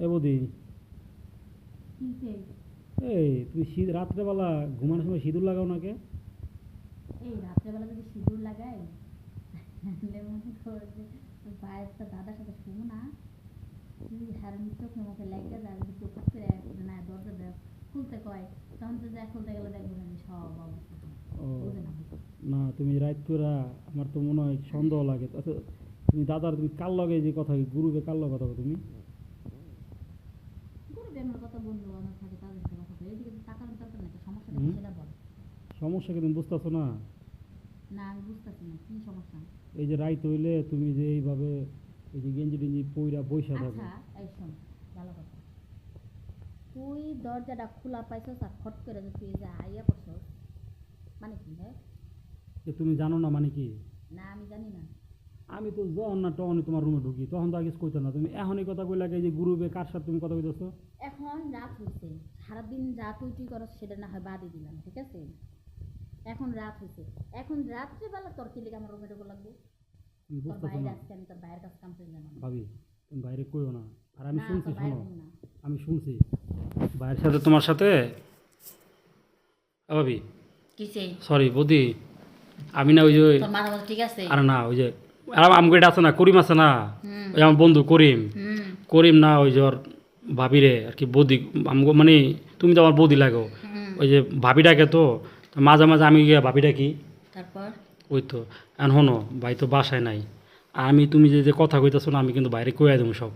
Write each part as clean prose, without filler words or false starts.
এ বৌদি, কিসে? এই তুমি রাত্রেবেলা ঘুমানোর সময় সিঁদুর লাগাও না কে? এই রাত্রেবেলা যদি সিঁদুর লাগাই তাহলে মনে কর যে ভাইয়ের তো দাদার সাথে শুনো না, তুই হারান চোখে মুখে লেগে যায়, যদি কেউ কাজ করে না দরজা খুলতে কয়, তখন তো যা খুলতে গেলে দেখবো না যে সব অবস্থা ও বুঝে না। না, তুমি রাত করে আমার তো মনে হয় সন্দেহ লাগে। আচ্ছা, তুমি দাদার তুমি কার লগে যে কথা গুরুকে কার লগে কথা কও তুমি? গরিব আমার কথা বললো, আমার থাকে তাদের সাথে কথা বলে, এদিকে তো টাকার দরকার নাকি, সমস্যাটা কি হুম? সেটা বল। সমস্যা কি তুমি বুঝতেছো না? না আমি বুঝতেছি না কি সমস্যা। এই যে রাইত হইলে তুমি যে এইভাবে এই যে গেঞ্জি টেঞ্জি পইরা বইসা থাকো। আচ্ছা এই শোন, ভালো কথা, তুই দরজাটা খোলা পাইছস আর খট করে যে তুই যে আইয়া পড়ছস, মানে কি রে? যে তুমি জানো না মানে কি? না আমি জানি না। আমি তো যখন না তখনই তোমার রুমে ঢুকি, তখন তো আগে কইতো না। তুমি এখনই কথা কই লাগে যে গ্রুপে কার সাথে তুমি কথা কইতেছো? এখন রাত হয়েছে, সারাদিন যা তুই তুই করস সেটা না হয় বাদই দিলাম, ঠিক আছে? এখন রাত হয়েছে, এখন রাত্রেবেলা তোর কি লিগে আমার রুমে ঢোকা লাগবে? তুমি তোর বুঝতেছো বাইরে না? আসছে, আমি তোর বাইরের কাছে কাম করে জানাবো। ভাবি, তুমি বাইরে কইও না। আর আমি না শুনছি, তোর বাইরে শোনো, হবো না। আমি শুনছি ভাইয়ের সাথে তোমার সাথে। ভাবি, কিসে? সরি বৌদি, আমি না ওই যে তোর মাথা মাথা ঠিক আছে? আর না ওই যে আমগো এটা আছে না, করিম আছে না, হুম ওই আমার বন্ধু করিম। হুম করিম না ওই যে ওর ভাবিরে আর কি বৌদি, আমগো মানে তুমি তো আমার বৌদি লাগো। হুম। ওই যে ভাবিটাকে তো মাঝে মাঝে আমি গিয়া ভাবিটা কি তারপর? ওই তো এখন হনো ভাই তো বাসায় নাই। আর আমি তুমি যে যে কথা কইতেছো না, আমি কিন্তু বাইরে কইয়া দেবো সব।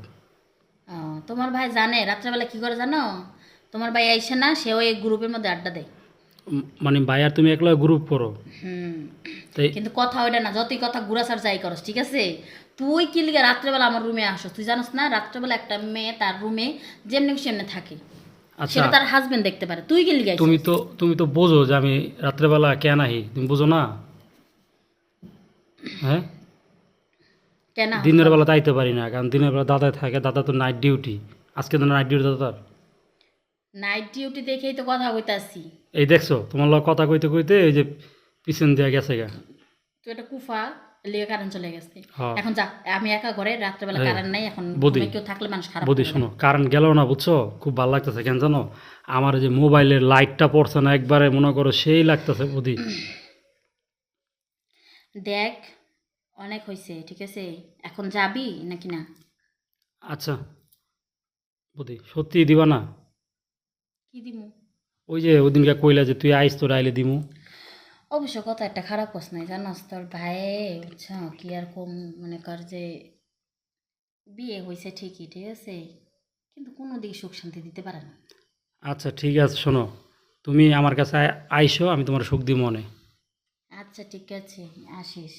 ও, তোমার ভাই জানে রাত্রেবেলা কি করে জানো? তোমার ভাই আইসে না, সে ওই গ্রুপের মধ্যে আড্ডা দেয়। মানে ভাই আর তুমি একলা গ্রুপ করো? হুম। তাই কিন্তু কথা ওইটা না, যতই কথা ঘুরাসার যাই করস, ঠিক আছে? তুই কি লিগে রাত্রেবেলা আমার রুমে আসস? তুই জানোস না রাত্রেবেলা একটা মেয়ে তার রুমে যেমনি খুশি এমনি থাকে, আচ্ছা, সেটা তার হাজবেন্ড দেখতে পারে, তুই কি লিগে তুমি আইসস? তো তুমি তো বোঝো যে আমি রাত্রেবেলা কেন আহি, তুমি বোঝো না? হ্যাঁ, কেন আসস দিনের বল? বেলা তো আইতে পারি না, কারণ দিনের বেলা দাদা থাকে, দাদা তো নাইট ডিউটি। আজকে তো নাইট ডিউটি দাদার। নাইট ডিউটি দেখেই তো কথা কইতাছি। এই দেখছো তোমার লোক কথা কইতে কইতে এই যে পিছন দিয়ে গেছে গা। তুই একটা কুফা লিগে কারেন্ট চলে গেছে। হ্যাঁ, এখন যা, আমি একা ঘরে, রাত্রেবেলা এই, কারেন্ট নাই, এখন বৌদি, ঘুমে কেউ থাকলে মানুষ খারাপ বৌদি করবে শোনো, না। কারেন্ট গেল না বুঝছো, খুব ভালো লাগতেছে। কেন জানো? আমার যে মোবাইলের লাইটটা পড়ছে না একবারে, মনে করো সেই লাগতেছে বৌদি। দেখ, অনেক হয়েছে, ঠিক আছে? এখন যাবি নাকি না? আচ্ছা বৌদি, সত্যি দিবা না? কি দিমু? ওই যে ওদিনকে কইলা যে তুই আইস, তোর আইলে দিমু। অবশ্য কথা একটা খারাপ প্রশ্ন, জানাস তোর ভাই, বুঝছো কি আর কম, মনে কর যে বিয়ে হয়েছে ঠিকই, ঠিক আছে, কিন্তু কোনো দিকে সুখ শান্তি দিতে পারে না। আচ্ছা ঠিক আছে, শোনো, তুমি আমার কাছে আইসো, আমি তোমার সুখ দিব মনে। আচ্ছা ঠিক আছে, আসিস।